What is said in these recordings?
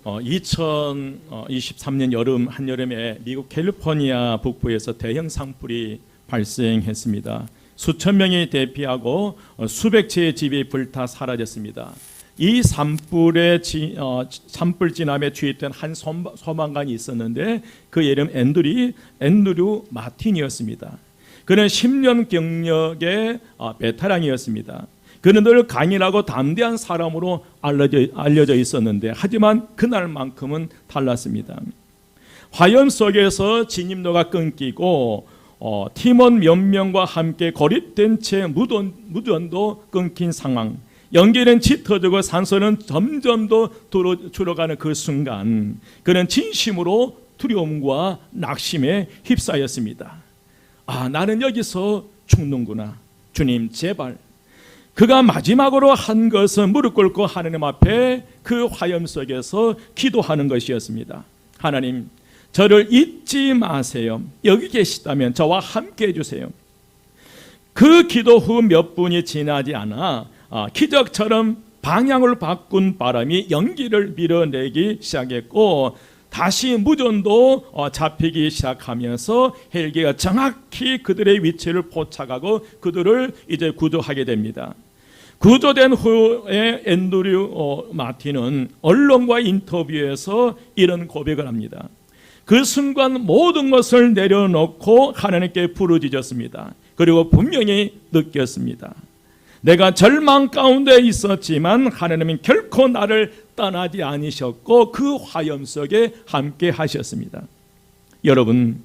2023년 여름 한여름에 미국 캘리포니아 북부에서 대형 산불이 발생했습니다. 수천 명이 대피하고 수백 채의 집이 불타 사라졌습니다. 이 산불 진압에 투입된 한 소방관이 있었는데 그 이름 앤드류 마틴이었습니다. 그는 10년 경력의 베테랑이었습니다. 그는 늘 강인하고 담대한 사람으로 알려져 있었는데 하지만 그날만큼은 달랐습니다. 화염 속에서 진입로가 끊기고 팀원 몇 명과 함께 고립된 채 무전도 끊긴 상황, 연기는 짙어지고 산소는 점점 더 줄어가는 그 순간 그는 진심으로 두려움과 낙심에 휩싸였습니다. 나는 여기서 죽는구나. 주님 제발. 그가 마지막으로 한 것은 무릎 꿇고 하나님 앞에 그 화염 속에서 기도하는 것이었습니다. 하나님, 저를 잊지 마세요. 여기 계시다면 저와 함께 해주세요. 그 기도 후 몇 분이 지나지 않아 기적처럼 방향을 바꾼 바람이 연기를 밀어내기 시작했고 다시 무전도 잡히기 시작하면서 헬기가 정확히 그들의 위치를 포착하고 그들을 이제 구조하게 됩니다. 구조된 후에 앤드류 마틴은 언론과 인터뷰에서 이런 고백을 합니다. 그 순간 모든 것을 내려놓고 하나님께 부르짖었습니다. 그리고 분명히 느꼈습니다. 내가 절망 가운데 있었지만 하나님은 결코 나를 떠나지 않으셨고 그 화염 속에 함께 하셨습니다. 여러분,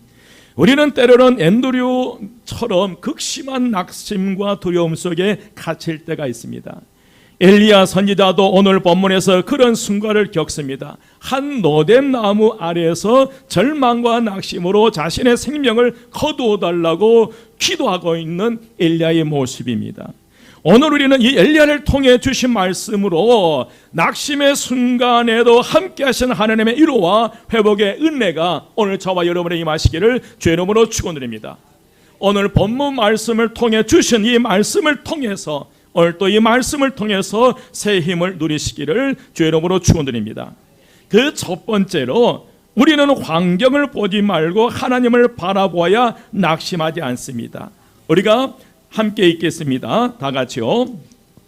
우리는 때로는 앤드류처럼 극심한 낙심과 두려움 속에 갇힐 때가 있습니다. 엘리야 선지자도 오늘 본문에서 그런 순간을 겪습니다. 한 노된 나무 아래에서 절망과 낙심으로 자신의 생명을 거두어달라고 기도하고 있는 엘리야의 모습입니다. 오늘 우리는 이 엘리야를 통해 주신 말씀으로 낙심의 순간에도 함께 하신 하나님의 위로와 회복의 은혜가 오늘 저와 여러분의 임하시기를 주의 이름으로 축원드립니다. 오늘 본문 말씀을 통해 주신 이 말씀을 통해서 오늘 또 이 말씀을 통해서 새 힘을 누리시기를 주의 이름으로 축원드립니다. 그 첫 번째로 우리는 환경을 보지 말고 하나님을 바라보아야 낙심하지 않습니다. 우리가 함께 읽겠습니다. 다 같이요.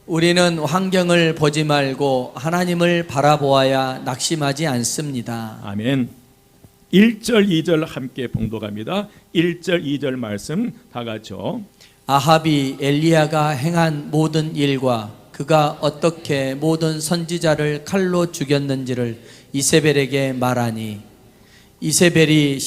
우리는 환경을 보지 말고 하나님을 바라보아야 낙심하지 않습니다. 아멘. 1절 2절 함께 봉독합니다. 1절 2절 말씀 다 같이요. 아합이 엘리야가 행한 모든 일과 그가 어떻게 모든 선지자를 칼로 죽였는지를 이세벨에게 말하니 이세벨이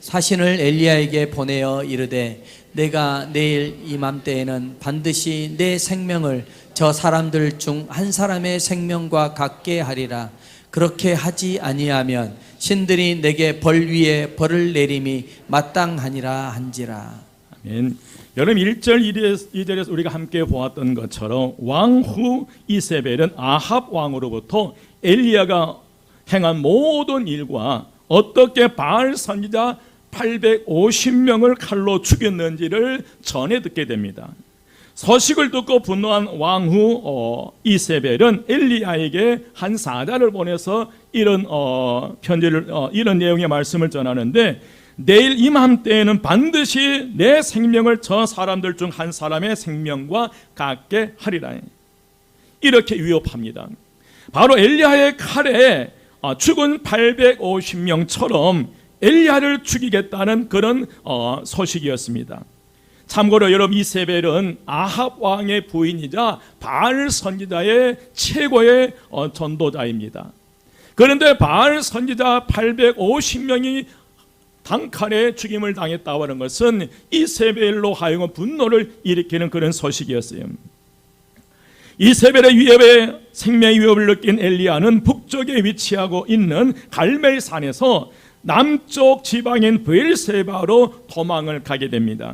사신을 엘리야에게 보내어 이르되 내가 내일 이맘때에는 반드시 내 생명을 저 사람들 중 한 사람의 생명과 같게 하리라. 그렇게 하지 아니하면 신들이 내게 벌 위에 벌을 내림이 마땅하니라 한지라. 아멘. 여러분 1절 2절에서 우리가 함께 보았던 것처럼 왕후 이세벨은 아합 왕으로부터 엘리야가 행한 모든 일과 어떻게 바알 선지자 850명을 칼로 죽였는지를 전해 듣게 됩니다. 소식을 듣고 분노한 왕후 이세벨은 엘리야에게 한 사자를 보내서 이런 편지를 이런 내용의 말씀을 전하는데 내일 이맘때에는 반드시 내 생명을 저 사람들 중 한 사람의 생명과 같게 하리라. 이렇게 위협합니다. 바로 엘리야의 칼에 죽은 850명처럼 엘리야를 죽이겠다는 그런 소식이었습니다. 참고로 여러분 이세벨은 아합 왕의 부인이자 바알 선지자의 최고의 전도자입니다. 그런데 바알 선지자 850명이 단칼에 죽임을 당했다고 하는 것은 이세벨로 하여금 분노를 일으키는 그런 소식이었어요. 이세벨의 위협에 생명의 위협을 느낀 엘리야는 북쪽에 위치하고 있는 갈멜산에서 남쪽 지방인 브엘세바로 도망을 가게 됩니다.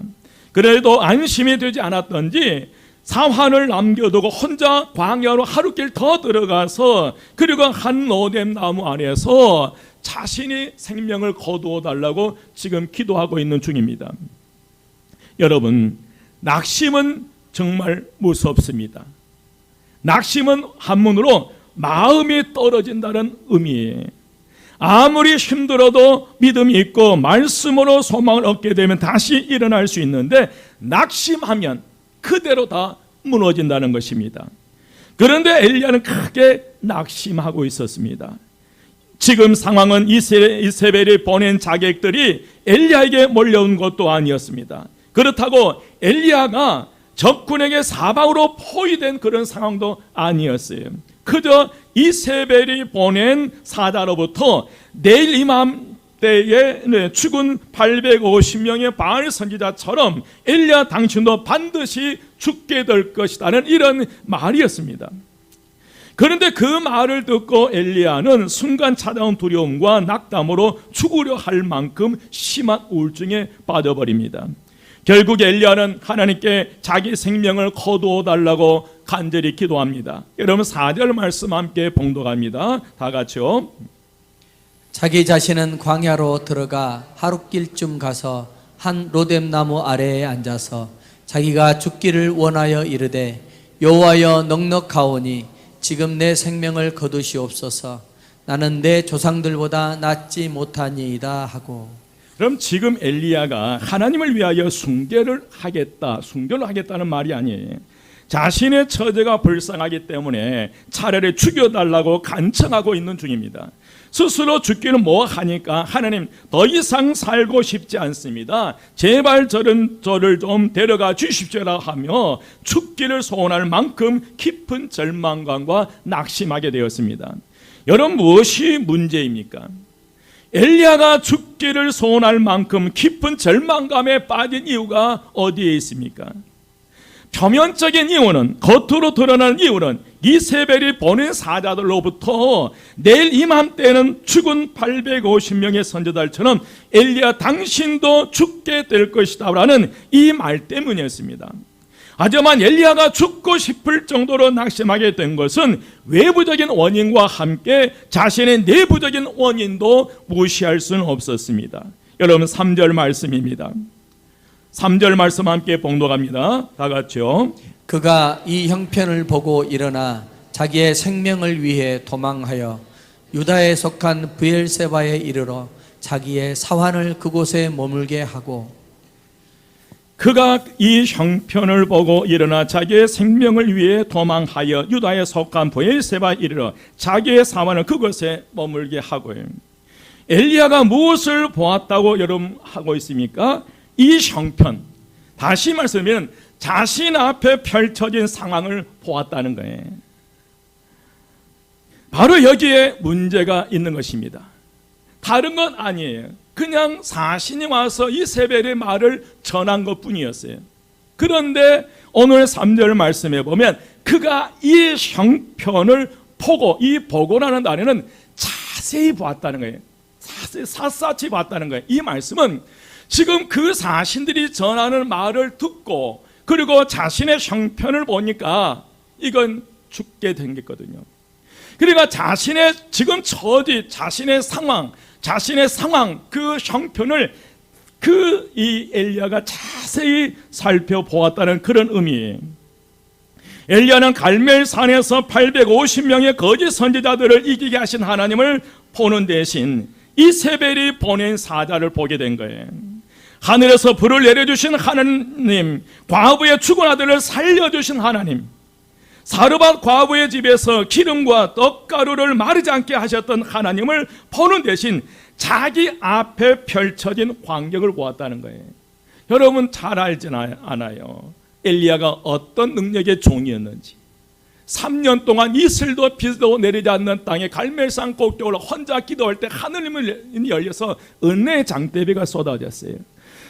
그래도 안심이 되지 않았던지 사환을 남겨두고 혼자 광야로 하루길 더 들어가서 그리고 한 로뎀 나무 안에서 자신이 생명을 거두어 달라고 지금 기도하고 있는 중입니다. 여러분, 낙심은 정말 무섭습니다. 낙심은 한문으로 마음이 떨어진다는 의미예요. 아무리 힘들어도 믿음이 있고 말씀으로 소망을 얻게 되면 다시 일어날 수 있는데 낙심하면 그대로 다 무너진다는 것입니다. 그런데 엘리야는 크게 낙심하고 있었습니다. 지금 상황은 이세벨이 보낸 자객들이 엘리야에게 몰려온 것도 아니었습니다. 그렇다고 엘리야가 적군에게 사방으로 포위된 그런 상황도 아니었어요. 그저 이세벨이 보낸 사자로부터 내일 이맘때에 죽은 850명의 바알 선지자처럼 엘리야 당신도 반드시 죽게 될 것이라는 이런 말이었습니다. 그런데 그 말을 듣고 엘리야는 순간 찾아온 두려움과 낙담으로 죽으려 할 만큼 심한 우울증에 빠져버립니다. 결국 엘리야는 하나님께 자기 생명을 거두어 달라고 간절히 기도합니다. 여러분 4절 말씀 함께 봉독합니다. 다 같이요. 자기 자신은 광야로 들어가 하룻길쯤 가서 한 로뎀나무 아래에 앉아서 자기가 죽기를 원하여 이르되 여호와여 넉넉하오니 지금 내 생명을 거두시옵소서. 나는 내 조상들보다 낫지 못하니이다 하고. 그럼 지금 엘리야가 하나님을 위하여 순교를 하겠다는 말이 아니에요. 자신의 처제가 불쌍하기 때문에 차라리 죽여달라고 간청하고 있는 중입니다. 스스로 죽기는 뭐 하니까 하나님 더 이상 살고 싶지 않습니다. 제발 저를 좀 데려가 주십시오라 하며 죽기를 소원할 만큼 깊은 절망감과 낙심하게 되었습니다. 여러분 무엇이 문제입니까? 엘리야가 죽기를 소원할 만큼 깊은 절망감에 빠진 이유가 어디에 있습니까? 표면적인 이유는, 겉으로 드러나는 이유는 이세벨이 보낸 사자들로부터 내일 이맘때는 죽은 850명의 선지자들처럼 엘리야 당신도 죽게 될 것이다 라는 이 말 때문이었습니다. 하지만 엘리야가 죽고 싶을 정도로 낙심하게 된 것은 외부적인 원인과 함께 자신의 내부적인 원인도 무시할 수는 없었습니다. 여러분 3절 말씀입니다. 3절 말씀 함께 봉독합니다. 다 같이요. 그가 이 형편을 보고 일어나 자기의 생명을 위해 도망하여 유다에 속한 브엘세바에 이르러 자기의 사환을 그곳에 머물게 하고. 그가 이 형편을 보고 일어나 자기의 생명을 위해 도망하여 유다에 속한 브엘세바에 이르러 자기의 사환을 그곳에 머물게 하고요. 엘리야가 무엇을 보았다고 여러분 하고 있습니까? 이 형편, 다시 말씀드리면 자신 앞에 펼쳐진 상황을 보았다는 거예요. 바로 여기에 문제가 있는 것입니다. 다른 건 아니에요. 그냥 사신이 와서 이세벨의 말을 전한 것뿐이었어요. 그런데 오늘 3절 말씀에 보면 그가 이 형편을 보고, 이 보고라는 단어는 자세히 보았다는 거예요. 샅샅이 봤다는 거예요. 이 말씀은 지금 그 사신들이 전하는 말을 듣고 그리고 자신의 형편을 보니까 이건 죽게 된 거거든요. 그러니까 자신의 지금 처지, 자신의 상황 그 형편을 이 엘리야가 자세히 살펴보았다는 그런 의미예요. 엘리야는 갈멜산에서 850명의 거짓 선지자들을 이기게 하신 하나님을 보는 대신 이세벨이 보낸 사자를 보게 된 거예요. 하늘에서 불을 내려주신 하나님, 과부의 죽은 아들을 살려주신 하나님, 사르밧 과부의 집에서 기름과 떡가루를 마르지 않게 하셨던 하나님을 보는 대신 자기 앞에 펼쳐진 광경을 보았다는 거예요. 여러분 잘 알지 않아요? 엘리야가 어떤 능력의 종이었는지. 3년 동안 이슬도 비도 내리지 않는 땅에 갈멜산 꼭대기로 혼자 기도할 때 하늘문이 열려서 은혜의 장대비가 쏟아졌어요.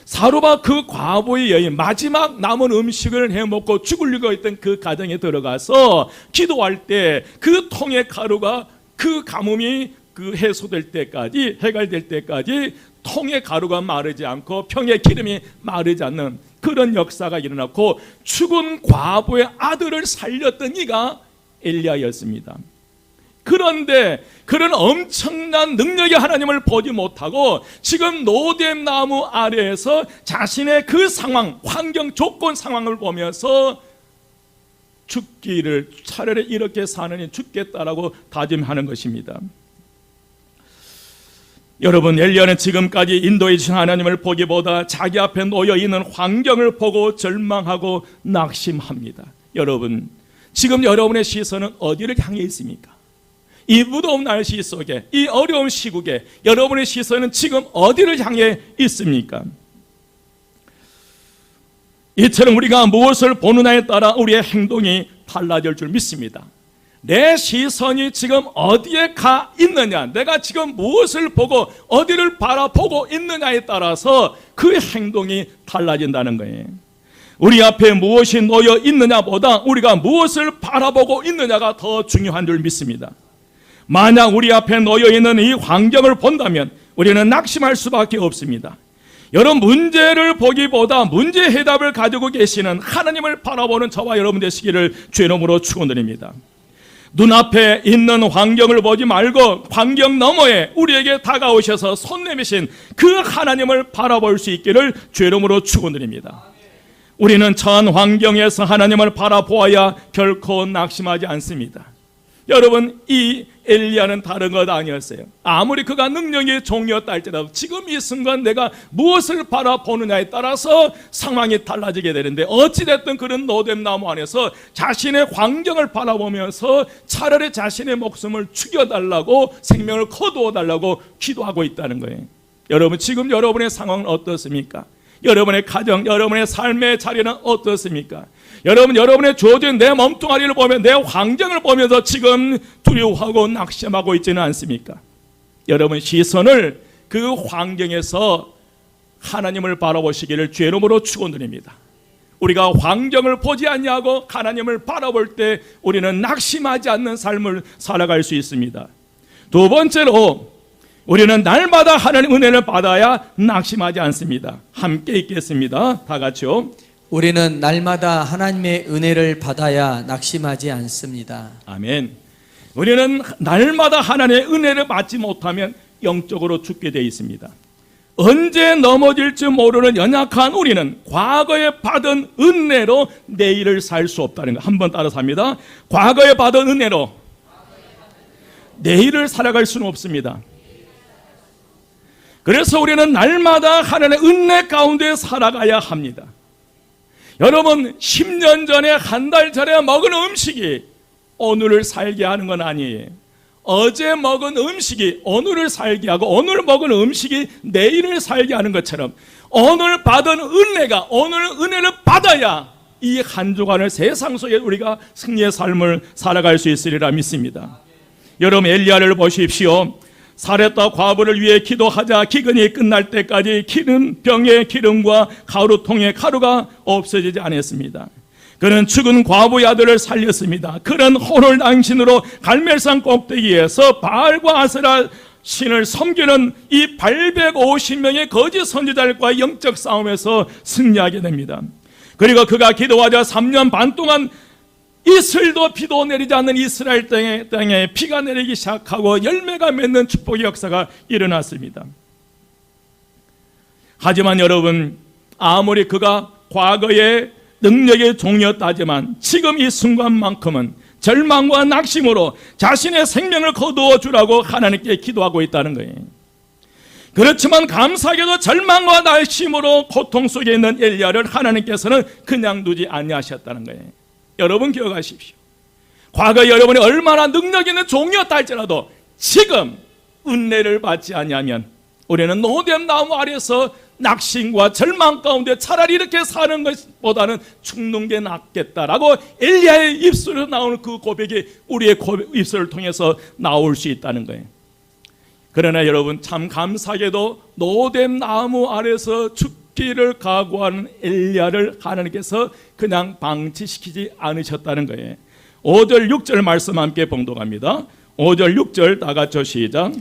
사르밧 그 과부의 여인 마지막 남은 음식을 해먹고 죽으려고 했던 그 가정에 들어가서 기도할 때 그 통의 가루가 그 가뭄이 해소될 때까지, 해결될 때까지 통의 가루가 마르지 않고 평의 기름이 마르지 않는 그런 역사가 일어났고 죽은 과부의 아들을 살렸던 이가 엘리야였습니다. 그런데 그런 엄청난 능력의 하나님을 보지 못하고 지금 로뎀 나무 아래에서 자신의 그 상황, 환경 조건 상황을 보면서 죽기를 차라리 이렇게 사느니 죽겠다라고 다짐하는 것입니다. 여러분, 엘리야는 지금까지 인도해 주신 하나님을 보기보다 자기 앞에 놓여 있는 환경을 보고 절망하고 낙심합니다. 여러분, 지금 여러분의 시선은 어디를 향해 있습니까? 이 무더운 날씨 속에, 이 어려운 시국에 여러분의 시선은 지금 어디를 향해 있습니까? 이처럼 우리가 무엇을 보느냐에 따라 우리의 행동이 달라질 줄 믿습니다. 내 시선이 지금 어디에 가 있느냐, 내가 지금 무엇을 보고 어디를 바라보고 있느냐에 따라서 그 행동이 달라진다는 거예요. 우리 앞에 무엇이 놓여 있느냐보다 우리가 무엇을 바라보고 있느냐가 더 중요한 줄 믿습니다. 만약 우리 앞에 놓여 있는 이 환경을 본다면 우리는 낙심할 수밖에 없습니다. 여러분, 문제를 보기보다 문제 해답을 가지고 계시는 하나님을 바라보는 저와 여러분 되시기를 주의 이름으로 축원드립니다. 눈앞에 있는 환경을 보지 말고 환경 너머에 우리에게 다가오셔서 손 내미신 그 하나님을 바라볼 수 있기를 주의 이름으로 축원드립니다. 우리는 처한 환경에서 하나님을 바라보아야 결코 낙심하지 않습니다. 여러분, 이 엘리야는 다른 것 아니었어요. 아무리 그가 능력의 종이었다 할지라도 지금 이 순간 내가 무엇을 바라보느냐에 따라서 상황이 달라지게 되는데, 어찌됐든 그런 노뎀나무 안에서 자신의 환경을 바라보면서 차라리 자신의 목숨을 죽여달라고, 생명을 거두어달라고 기도하고 있다는 거예요. 여러분, 지금 여러분의 상황은 어떻습니까? 여러분의 가정, 여러분의 삶의 자리는 어떻습니까? 여러분의 주어진 내 몸뚱아리를 보면, 내 환경을 보면서 지금 두려워하고 낙심하고 있지는 않습니까? 여러분, 시선을 그 환경에서 하나님을 바라보시기를 주의 이름으로 축원드립니다. 우리가 환경을 보지 않냐고 하나님을 바라볼 때 우리는 낙심하지 않는 삶을 살아갈 수 있습니다. 두 번째로, 우리는 날마다 하나님의 은혜를 받아야 낙심하지 않습니다. 함께 읽겠습니다. 다 같이요. 우리는 날마다 하나님의 은혜를 받아야 낙심하지 않습니다. 아멘. 우리는 날마다 하나님의 은혜를 받지 못하면 영적으로 죽게 되어 있습니다. 언제 넘어질지 모르는 연약한 우리는 과거에 받은 은혜로 내일을 살 수 없다는 것. 한번 따라서 합니다. 과거에 받은 은혜로 내일을 살아갈 수는 없습니다. 그래서 우리는 날마다 하나님의 은혜 가운데 살아가야 합니다. 여러분, 10년 전에, 한 달 전에 먹은 음식이 오늘을 살게 하는 건 아니에요. 어제 먹은 음식이 오늘을 살게 하고 오늘 먹은 음식이 내일을 살게 하는 것처럼 오늘 받은 은혜가 오늘 은혜를 받아야 이 한 주간을 세상 속에 우리가 승리의 삶을 살아갈 수 있으리라 믿습니다. 여러분, 엘리야를 보십시오. 사렙다 과부를 위해 기도하자 기근이 끝날 때까지 기름 병의 기름과 가루통의 가루가 없어지지 않았습니다. 그는 죽은 과부의 아들을 살렸습니다. 그는 혼을 당신으로 갈멜산 꼭대기에서 바알과 아세라 신을 섬기는 이 850명의 거짓 선지자들과 영적 싸움에서 승리하게 됩니다. 그리고 그가 기도하자 3년 반 동안 이슬도 비도 내리지 않는 이스라엘 땅에 비가 내리기 시작하고 열매가 맺는 축복의 역사가 일어났습니다. 하지만 여러분, 아무리 그가 과거에 능력의 종이었다 하지만 지금 이 순간만큼은 절망과 낙심으로 자신의 생명을 거두어 주라고 하나님께 기도하고 있다는 거예요. 그렇지만 감사하게도 절망과 낙심으로 고통 속에 있는 엘리야를 하나님께서는 그냥 두지 아니하셨다는 거예요. 여러분 기억하십시오. 과거 여러분이 얼마나 능력 있는 종이었다 할지라도 지금 은혜를 받지 아니하면 우리는 노뎀 나무 아래서 낙심과 절망 가운데 차라리 이렇게 사는 것보다는 죽는 게 낫겠다라고 엘리야의 입술에서 나오는 그 고백이 우리의 입술을 통해서 나올 수 있다는 거예요. 그러나 여러분, 참 감사하게도 노뎀 나무 아래서 죽기를 각오하는 엘리야를 하나님께서 그냥 방치시키지 않으셨다는 거예요. 5절 6절 말씀 함께 봉독합니다. 5절 6절 다 같이 시작.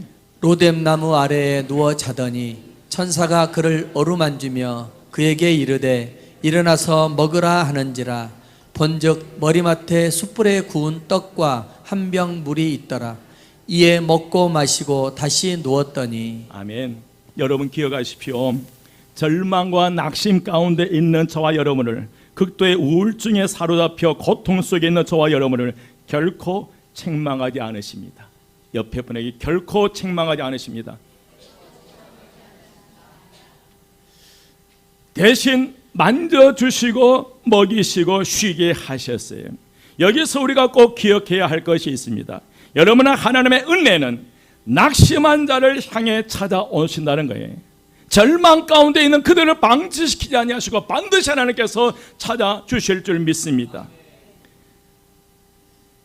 로뎀 나무 아래에 누워 자더니 천사가 그를 어루만지며 그에게 이르되 일어나서 먹으라 하는지라. 본즉 머리맡에 숯불에 구운 떡과 한 병 물이 있더라. 이에 먹고 마시고 다시 누웠더니. 아멘. 여러분 기억하십시오. 절망과 낙심 가운데 있는 저와 여러분을 극도의 우울증에 사로잡혀 고통 속에 있는 저와 여러분을 결코 책망하지 않으십니다. 옆에 분에게 결코 책망하지 않으십니다. 대신 만져주시고 먹이시고 쉬게 하셨어요. 여기서 우리가 꼭 기억해야 할 것이 있습니다. 여러분의 하나님의 은혜는 낙심한 자를 향해 찾아오신다는 거예요. 절망 가운데 있는 그들을 방치시키지 아니하시고 반드시 하나님께서 찾아주실 줄 믿습니다.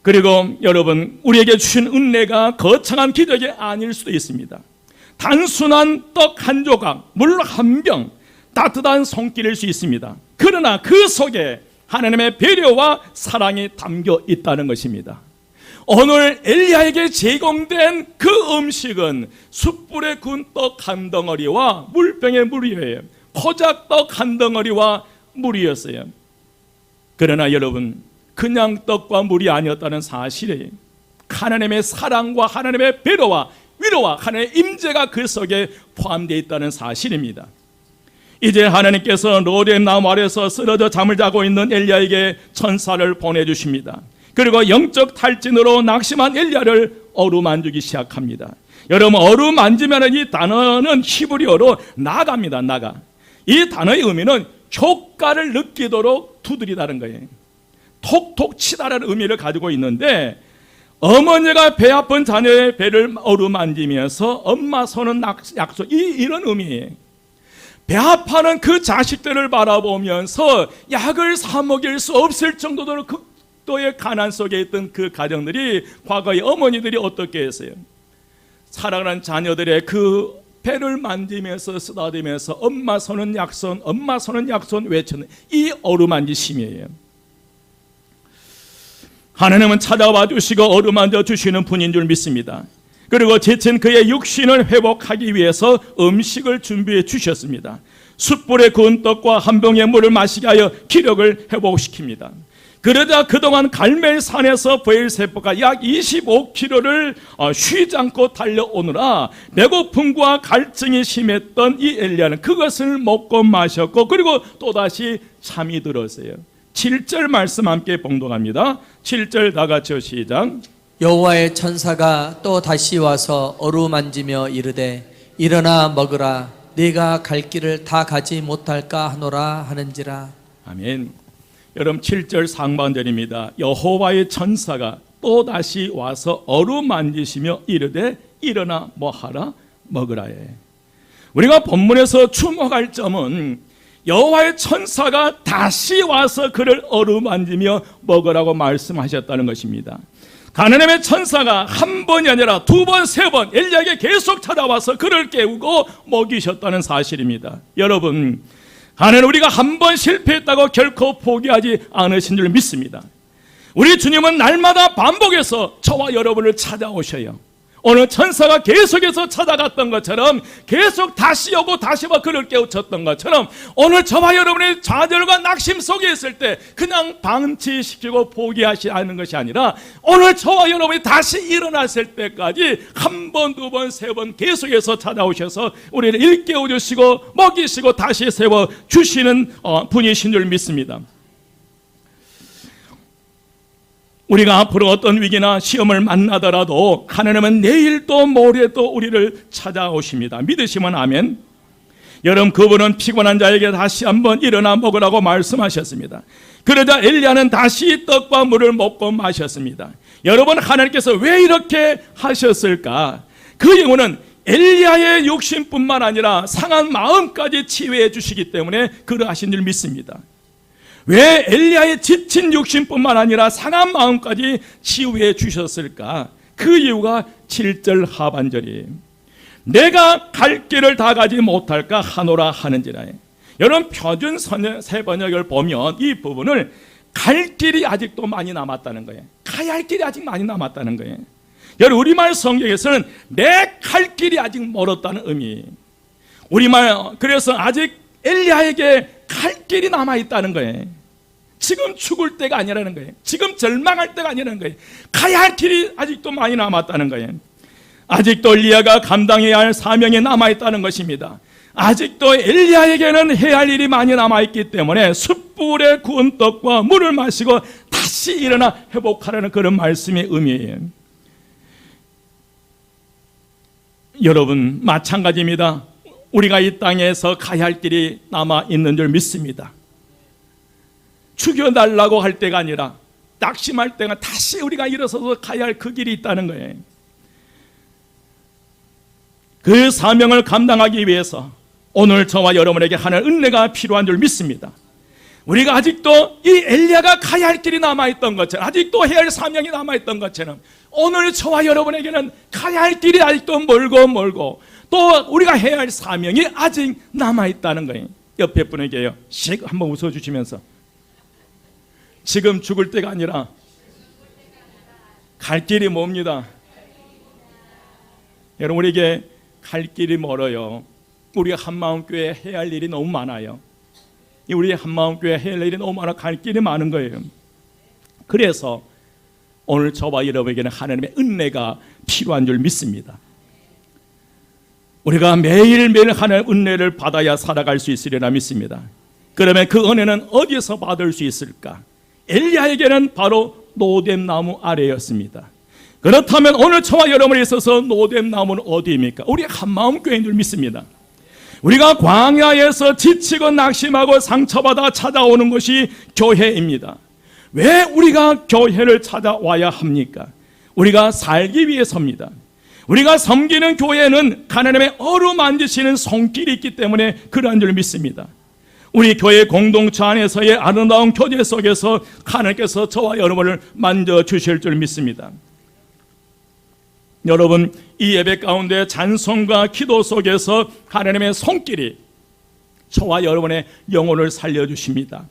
그리고 여러분, 우리에게 주신 은혜가 거창한 기적이 아닐 수도 있습니다. 단순한 떡 한 조각, 물 한 병, 따뜻한 손길일 수 있습니다. 그러나 그 속에 하나님의 배려와 사랑이 담겨 있다는 것입니다. 오늘 엘리야에게 제공된 그 음식은 숯불에 구운 떡 한 덩어리와 물병의 물이에요. 포작떡 한 덩어리와 물이었어요. 그러나 여러분, 그냥 떡과 물이 아니었다는 사실에 하나님의 사랑과 하나님의 배려와 위로와 하나님의 임재가 그 속에 포함되어 있다는 사실입니다. 이제 하나님께서 로뎀 나무 아래서 쓰러져 잠을 자고 있는 엘리야에게 천사를 보내주십니다. 그리고 영적 탈진으로 낙심한 엘리야를 어루만지기 시작합니다. 여러분, 어루만지면 이 단어는 히브리어로 나가입니다. 나가. 이 단어의 의미는 효과를 느끼도록 두드리다는 거예요. 톡톡 치다라는 의미를 가지고 있는데, 어머니가 배 아픈 자녀의 배를 어루만지면서 엄마 손은 약속, 이런 의미예요. 배 아파하는 그 자식들을 바라보면서 약을 사 먹일 수 없을 정도로 극도의 가난 속에 있던 그 가정들이, 과거의 어머니들이 어떻게 했어요? 사랑하는 자녀들의 그 배를 만지면서 쓰다듬으면서 엄마 손은 약손, 엄마 손은 약손 외치는 이 어루만지심이에요. 하나님은 찾아와 주시고 어루만져 주시는 분인 줄 믿습니다. 그리고 지친 그의 육신을 회복하기 위해서 음식을 준비해 주셨습니다. 숯불에 구운 떡과 한 병의 물을 마시게 하여 기력을 회복시킵니다. 그러자 그동안 갈멜산에서 브엘세바가 약 25km를 쉬지 않고 달려오느라 배고픔과 갈증이 심했던 이 엘리야는 그것을 먹고 마셨고, 그리고 또다시 잠이 들었어요. 7절 말씀 함께 봉독합니다. 7절 다 같이요, 시작. 여호와의 천사가 또 다시 와서 어루만지며 이르되 일어나 먹으라, 네가 갈 길을 다 가지 못할까 하노라 하는지라. 아멘. 여러분, 7절 상반절입니다. 여호와의 천사가 또 다시 와서 어루만지시며 이르되 일어나 뭐하라, 먹으라에. 우리가 본문에서 주목할 점은 여호와의 천사가 다시 와서 그를 어루만지며 먹으라고 말씀하셨다는 것입니다. 하나님의 천사가 한 번이 아니라 두 번, 세 번 엘리야에게 계속 찾아와서 그를 깨우고 먹이셨다는 사실입니다. 여러분, 하나님 우리가 한 번 실패했다고 결코 포기하지 않으신 줄 믿습니다. 우리 주님은 날마다 반복해서 저와 여러분을 찾아오셔요. 오늘 천사가 계속해서 찾아갔던 것처럼, 계속 다시 오고 다시 와 그를 깨우쳤던 것처럼, 오늘 저와 여러분의 좌절과 낙심 속에 있을 때 그냥 방치시키고 포기하지 않는 것이 아니라, 오늘 저와 여러분이 다시 일어났을 때까지 한 번, 두 번, 세 번 계속해서 찾아오셔서 우리를 일깨워 주시고 먹이시고 다시 세워 주시는 분이신 줄 믿습니다. 우리가 앞으로 어떤 위기나 시험을 만나더라도 하나님은 내일도 모레도 우리를 찾아오십니다. 믿으시면 아멘. 여러분, 그분은 피곤한 자에게 다시 한번 일어나 먹으라고 말씀하셨습니다. 그러자 엘리야는 다시 떡과 물을 먹고 마셨습니다. 여러분, 하나님께서 왜 이렇게 하셨을까? 그 이유는 엘리야의 욕심뿐만 아니라 상한 마음까지 치유해 주시기 때문에 그러하신 줄 믿습니다. 왜 엘리야의 지친 육신뿐만 아니라 상한 마음까지 치유해 주셨을까? 그 이유가 7절 하반절이에요. 내가 갈 길을 다 가지 못할까 하노라 하는지라. 여러분, 표준 새 번역을 보면 이 부분을 갈 길이 아직도 많이 남았다는 거예요. 가야 할 길이 아직 많이 남았다는 거예요. 여러분, 우리말 성경에서는 내 갈 길이 아직 멀었다는 의미. 우리말, 그래서 아직 엘리야에게 갈 길이 남아있다는 거예요. 지금 죽을 때가 아니라는 거예요. 지금 절망할 때가 아니라는 거예요. 가야 할 길이 아직도 많이 남았다는 거예요. 아직도 엘리야가 감당해야 할 사명이 남아있다는 것입니다. 아직도 엘리야에게는 해야 할 일이 많이 남아있기 때문에 숯불에 구운 떡과 물을 마시고 다시 일어나 회복하라는 그런 말씀의 의미예요. 여러분, 마찬가지입니다. 우리가 이 땅에서 가야 할 길이 남아있는 줄 믿습니다. 죽여달라고 할 때가 아니라 낙심할 때가 다시 우리가 일어서서 가야 할 그 길이 있다는 거예요. 그 사명을 감당하기 위해서 오늘 저와 여러분에게 하는 은혜가 필요한 줄 믿습니다. 우리가 아직도 이 엘리야가 가야 할 길이 남아있던 것처럼, 아직도 해야 할 사명이 남아있던 것처럼, 오늘 저와 여러분에게는 가야 할 길이 아직도 멀고 또 우리가 해야 할 사명이 아직 남아있다는 거예요. 옆에 분에게요, 씩 한번 웃어주시면서, 지금 죽을 때가 아니라 갈 길이 뭡니다. 여러분, 우리에게 갈 길이 멀어요. 우리가 한마음교회 해야 할 일이 너무 많아요. 우리 한마음교회 해야 할 일이 너무 많아, 갈 길이 많은 거예요. 그래서 오늘 저와 여러분에게는 하나님의 은혜가 필요한 줄 믿습니다. 우리가 매일매일 하나님의 은혜를 받아야 살아갈 수 있으리라 믿습니다. 그러면 그 은혜는 어디서 받을 수 있을까? 엘리야에게는 바로 노뎀나무 아래였습니다. 그렇다면 오늘 저와 여러분에 있어서 노뎀나무는 어디입니까? 우리 한마음교회인 줄 믿습니다. 우리가 광야에서 지치고 낙심하고 상처받아 찾아오는 것이 교회입니다. 왜 우리가 교회를 찾아와야 합니까? 우리가 살기 위해서입니다. 우리가 섬기는 교회는 하나님의 어루만지시는 손길이 있기 때문에 그러한 줄 믿습니다. 우리 교회 공동체 안에서의 아름다운 교제 속에서 하나님께서 저와 여러분을 만져주실 줄 믿습니다. 여러분, 이 예배 가운데 찬송과 기도 속에서 하나님의 손길이 저와 여러분의 영혼을 살려주십니다.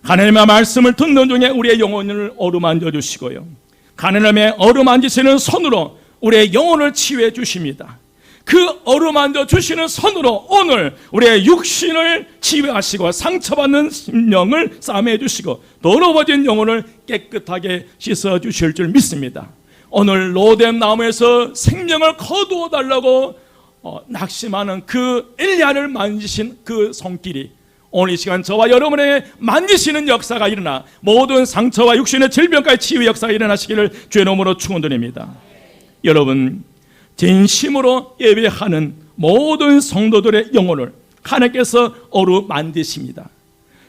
하나님의 말씀을 듣는 중에 우리의 영혼을 어루만져 주시고요, 하나님의 어루만지시는 손으로 우리의 영혼을 치유해 주십니다. 그 어루만져 주시는 손으로 오늘 우리의 육신을 치유하시고 상처받는 심령을 싸매 주시고 더러워진 영혼을 깨끗하게 씻어 주실 줄 믿습니다. 오늘 노뎀나무에서 생명을 거두어 달라고 낙심하는 그 엘리야를 만지신 그 손길이 오늘 이 시간 저와 여러분의 만지시는 역사가 일어나 모든 상처와 육신의 질병까지 치유 역사가 일어나시기를 주의 이름으로 축원드립니다. 여러분, 진심으로 예배하는 모든 성도들의 영혼을 하나님께서 어루만지십니다.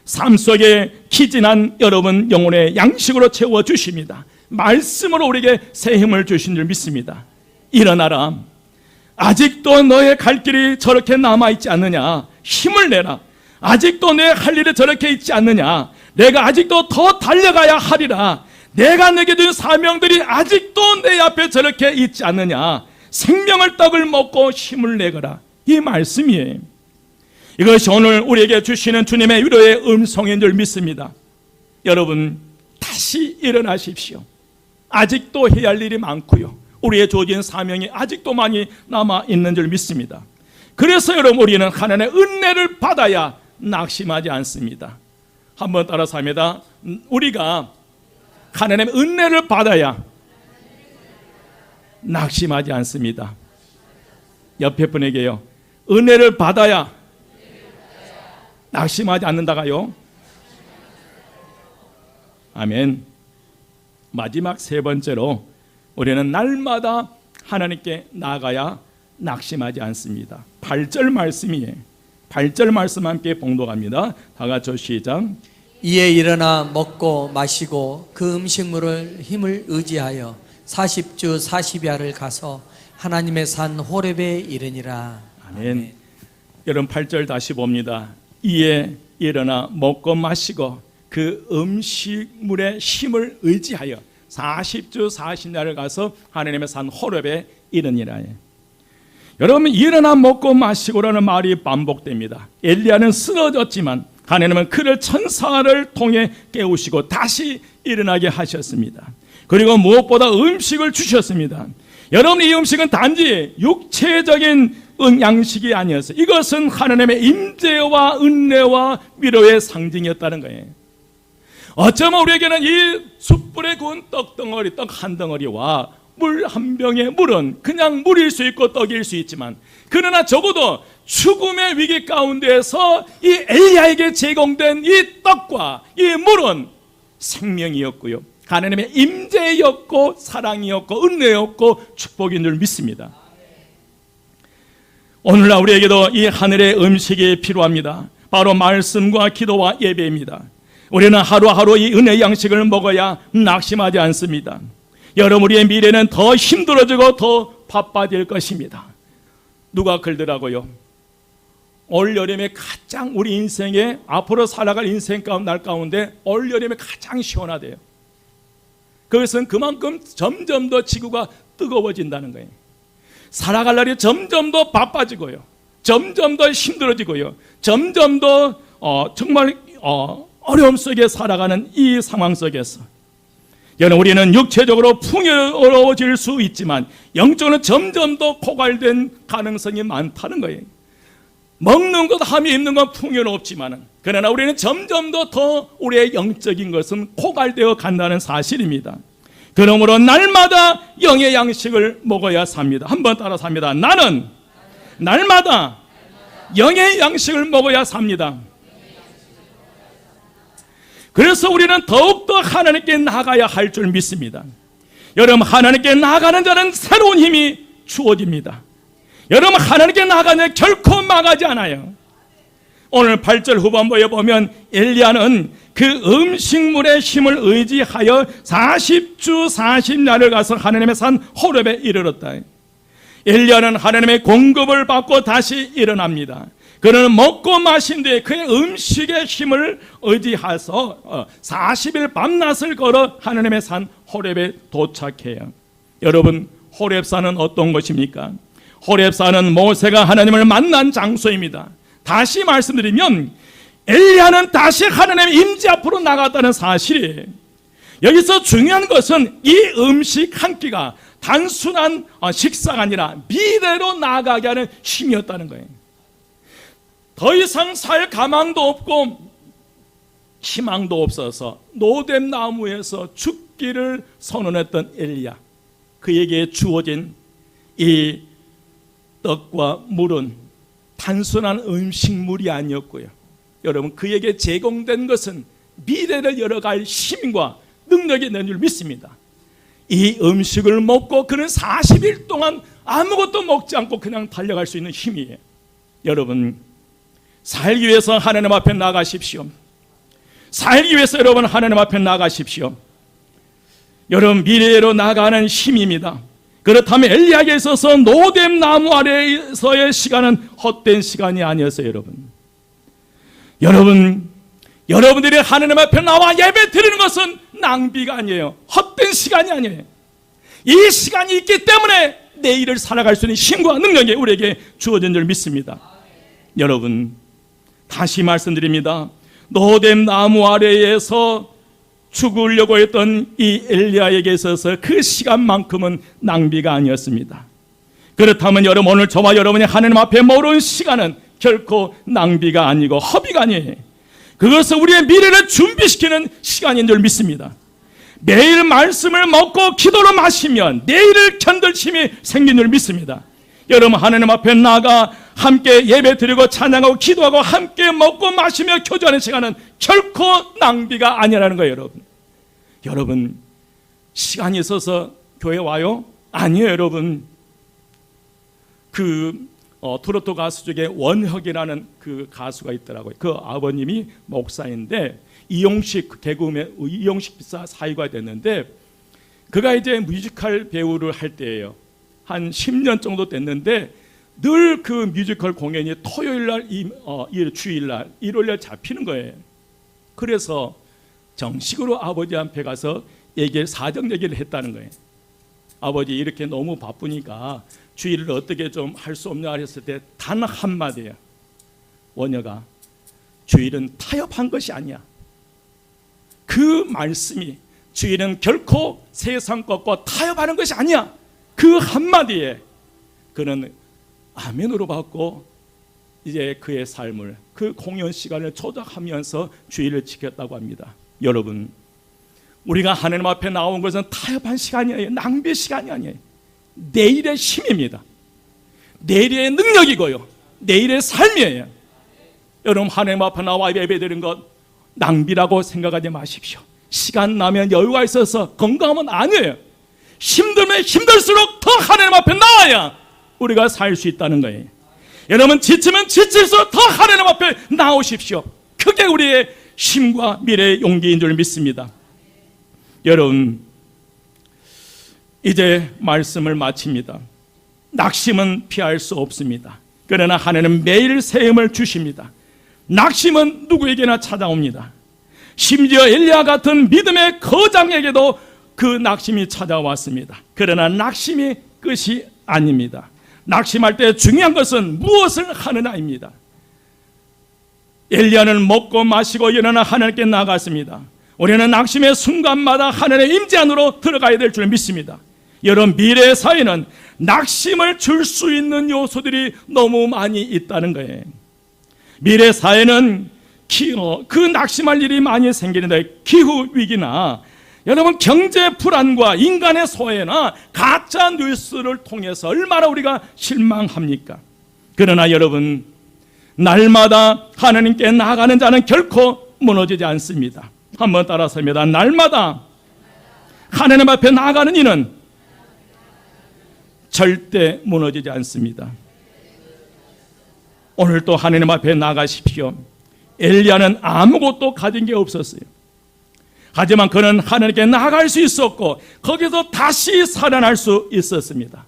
삶 속에 기진한 여러분 영혼의 양식으로 채워주십니다. 말씀으로 우리에게 새 힘을 주신 줄 믿습니다. 일어나라. 아직도 너의 갈 길이 저렇게 남아있지 않느냐. 힘을 내라. 아직도 내 할 일이 저렇게 있지 않느냐. 내가 아직도 더 달려가야 하리라. 내가 내게 준 사명들이 아직도 내 앞에 저렇게 있지 않느냐. 생명을 떡을 먹고 힘을 내거라. 이 말씀이에요. 이것이 오늘 우리에게 주시는 주님의 위로의 음성인 줄 믿습니다. 여러분, 다시 일어나십시오. 아직도 해야 할 일이 많고요, 우리의 주어진 사명이 아직도 많이 남아있는 줄 믿습니다. 그래서 여러분, 우리는 하나님의 은혜를 받아야 낙심하지 않습니다. 한번 따라서 합니다. 우리가 하나님의 은혜를 받아야 낙심하지 않습니다. 옆에 분에게요, 은혜를 받아야 낙심하지 않는다가요. 아멘. 마지막 세 번째로 우리는 날마다 하나님께 나아가야 낙심하지 않습니다. 8절 말씀이에요. 8절 말씀 함께 봉독합니다. 다 같이 시작. 이에 일어나 먹고 마시고 그 음식물을 힘을 의지하여 40주 40야를 가서 하나님의 산 호렙에 이르니라. 아멘. 여러분, 8절 다시 봅니다. 이에 일어나 먹고 마시고 그 음식물의 힘을 의지하여 40주 40야를 가서 하나님의 산 호렙에 이르니라. 여러분, 일어나 먹고 마시고라는 말이 반복됩니다. 엘리야는 쓰러졌지만 하나님은 그를 천사를 통해 깨우시고 다시 일어나게 하셨습니다. 그리고 무엇보다 음식을 주셨습니다. 여러분, 이 음식은 단지 육체적인 양식이 아니었어요. 이것은 하나님의 임재와 은혜와 위로의 상징이었다는 거예요. 어쩌면 우리에게는 이 숯불에 구운 떡 한 덩어리와 물 한 병의 물은 그냥 물일 수 있고 떡일 수 있지만, 그러나 적어도 죽음의 위기 가운데서 이 엘리야에게 제공된 이 떡과 이 물은 생명이었고요, 하나님의 임재였고 사랑이었고 은혜였고 축복인 줄 믿습니다. 오늘날 우리에게도 이 하늘의 음식이 필요합니다. 바로 말씀과 기도와 예배입니다. 우리는 하루하루 이 은혜의 양식을 먹어야 낙심하지 않습니다. 여러분, 우리의 미래는 더 힘들어지고 더 바빠질 것입니다. 누가 그러더라고요. 올 여름에 가장 우리 인생에 앞으로 살아갈 인생 날 가운데 올 여름에 가장 시원하대요. 그것은 그만큼 점점 더 지구가 뜨거워진다는 거예요. 살아갈 날이 점점 더 바빠지고요, 점점 더 힘들어지고요, 점점 더 정말 어려움 속에 살아가는 이 상황 속에서 여러분, 우리는 육체적으로 풍요로워질 수 있지만 영적으로 점점 더 고갈된 가능성이 많다는 거예요. 먹는 것, 함이 입는 건 풍요롭지만, 그러나 우리는 점점 더 우리의 영적인 것은 고갈되어 간다는 사실입니다. 그러므로 날마다 영의 양식을 먹어야 삽니다. 한번 따라서 합니다. 나는 날마다 영의 양식을 먹어야 삽니다. 그래서 우리는 더욱더 하나님께 나아가야 할 줄 믿습니다. 여러분, 하나님께 나아가는 자는 새로운 힘이 주어집니다. 여러분, 하나님께 나아가는 결코 망하지 않아요. 오늘 8절 후반부에 보면 엘리야는 그 음식물의 힘을 의지하여 40주 40날을 가서 하나님의 산 호렙에 이르렀다. 엘리야는 하나님의 공급을 받고 다시 일어납니다. 그는 먹고 마신 뒤에 그의 음식의 힘을 의지해서 40일 밤낮을 걸어 하나님의 산 호렙에 도착해요. 여러분, 호렙산은 어떤 것입니까? 호렙산은 모세가 하나님을 만난 장소입니다. 다시 말씀드리면 엘리야는 다시 하나님의 임재 앞으로 나갔다는 사실이에요. 여기서 중요한 것은 이 음식 한 끼가 단순한 식사가 아니라 미래로 나아가게 하는 힘이었다는 거예요. 더 이상 살 가망도 없고 희망도 없어서 노뎀 나무에서 죽기를 선언했던 엘리야, 그에게 주어진 이 떡과 물은 단순한 음식물이 아니었고요, 여러분, 그에게 제공된 것은 미래를 열어갈 힘과 능력이 있는 줄 믿습니다. 이 음식을 먹고 그는 40일 동안 아무것도 먹지 않고 그냥 달려갈 수 있는 힘이에요. 여러분, 살기 위해서 하나님 앞에 나가십시오. 살기 위해서 여러분 하나님 앞에 나가십시오. 여러분, 미래로 나가는 힘입니다. 그렇다면 엘리야에게 있어서 노뎀 나무 아래에서의 시간은 헛된 시간이 아니었어요. 여러분들이 하나님 앞에 나와 예배 드리는 것은 낭비가 아니에요. 헛된 시간이 아니에요. 이 시간이 있기 때문에 내일을 살아갈 수 있는 힘과 능력이 우리에게 주어진 줄 믿습니다. 여러분, 다시 말씀드립니다. 노뎀 나무 아래에서 죽으려고 했던 이 엘리야에게 있어서 그 시간만큼은 낭비가 아니었습니다. 그렇다면 여러분, 오늘 저와 여러분이 하나님 앞에 머무는 시간은 결코 낭비가 아니고 허비가 아니에요. 그것은 우리의 미래를 준비시키는 시간인 줄 믿습니다. 매일 말씀을 먹고 기도로 마시면 내일을 견딜 힘이 생긴 줄 믿습니다. 여러분, 하나님 앞에 나가 함께 예배 드리고 찬양하고 기도하고 함께 먹고 마시며 교제하는 시간은 결코 낭비가 아니라는 거예요. 여러분, 시간이 있어서 교회 와요? 아니에요. 여러분, 트로트 가수 중에 원혁이라는 그 가수가 있더라고요. 그 아버님이 목사인데 이용식 개그우먼 이용식 비사 사위가 됐는데, 그가 이제 뮤지컬 배우를 할 때예요. 한 10년 정도 됐는데 늘 그 뮤지컬 공연이 토요일날, 주일날, 일요일날 잡히는 거예요. 그래서 정식으로 아버지 앞에 가서 사정 얘기를 했다는 거예요. 아버지, 이렇게 너무 바쁘니까 주일을 어떻게 좀 할 수 없냐 했을 때 단 한마디예요. 원혁아, 주일은 타협한 것이 아니야. 그 말씀이 주일은 결코 세상 것과 타협하는 것이 아니야. 그 한마디에 그는 아멘으로 받고 이제 그의 삶을, 그 공연 시간을 조작하면서 주일을 지켰다고 합니다. 여러분, 우리가 하나님 앞에 나온 것은 타협한 시간이 아니에요. 낭비의 시간이 아니에요. 내일의 힘입니다. 내일의 능력이고요. 내일의 삶이에요. 여러분, 하나님 앞에 나와 예배드리는 것 낭비라고 생각하지 마십시오. 시간 나면 여유가 있어서 건강하면 아니에요. 힘들면 힘들수록 더 하나님 앞에 나와야 우리가 살 수 있다는 거예요. 여러분, 지치면 지칠수록 더 하나님 앞에 나오십시오. 그게 우리의 힘과 미래의 용기인 줄 믿습니다. 여러분, 이제 말씀을 마칩니다. 낙심은 피할 수 없습니다. 그러나 하나님은 매일 새 힘을 주십니다. 낙심은 누구에게나 찾아옵니다. 심지어 엘리야 같은 믿음의 거장에게도 그 낙심이 찾아왔습니다. 그러나 낙심이 끝이 아닙니다. 낙심할 때 중요한 것은 무엇을 하느냐입니다. 엘리야는 먹고 마시고 일어나 하나님께 나갔습니다. 우리는 낙심의 순간마다 하나님의 임재 안으로 들어가야 될 줄 믿습니다. 여러분, 미래의 사회는 낙심을 줄 수 있는 요소들이 너무 많이 있다는 거예요. 미래 사회는 그 낙심할 일이 많이 생기는데, 기후 위기나 여러분 경제 불안과 인간의 소외나 가짜 뉴스를 통해서 얼마나 우리가 실망합니까? 그러나 여러분, 날마다 하나님께 나아가는 자는 결코 무너지지 않습니다. 한번 따라서입니다. 날마다 하나님 앞에 나아가는 이는 절대 무너지지 않습니다. 오늘도 하나님 앞에 나가십시오. 엘리야는 아무것도 가진 게 없었어요. 하지만 그는 하나님께 나아갈 수 있었고 거기서 다시 살아날 수 있었습니다.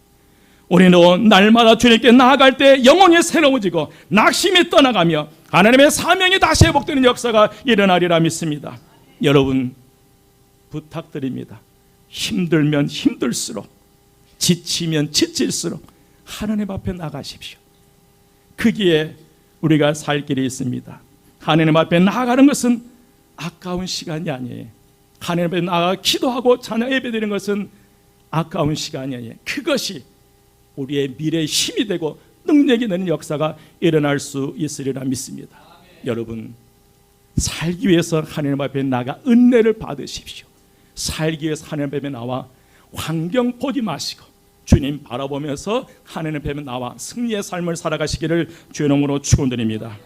우리는 날마다 주님께 나아갈 때 영혼이 새로워지고 낙심이 떠나가며 하나님의 사명이 다시 회복되는 역사가 일어나리라 믿습니다. 여러분, 부탁드립니다. 힘들면 힘들수록, 지치면 지칠수록 하나님 앞에 나가십시오. 거기에 우리가 살 길이 있습니다. 하나님 앞에 나아가는 것은 아까운 시간이 아니에요. 하나님 앞에 나아가 기도하고 찬양 예배드리는 것은 아까운 시간이 아니에요. 그것이 우리의 미래의 힘이 되고 능력이 되는 역사가 일어날 수 있으리라 믿습니다. 여러분, 살기 위해서 하나님 앞에 나가 은혜를 받으십시오. 살기 위해서 하나님 앞에 나와 환경 보지 마시고 주님 바라보면서 하나님 앞에 나와 승리의 삶을 살아가시기를 주의 이름으로 축원드립니다.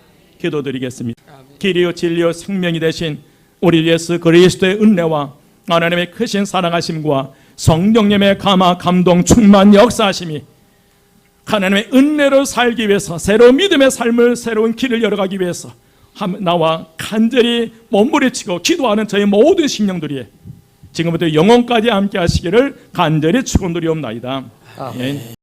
기도드리겠습니다. 길이요 진리요 생명이 되신 우리 예수 그리스도의 은혜와 하나님의 크신 사랑하심과 성령님의 감화 감동 충만 역사하심이 하나님의 은혜로 살기 위해서 새로운 믿음의 삶을 새로운 길을 열어가기 위해서 나와 간절히 몸부림치고 기도하는 저희 모든 심령들이 지금부터 영혼까지 함께 하시기를 간절히 축원드리옵나이다. 아멘.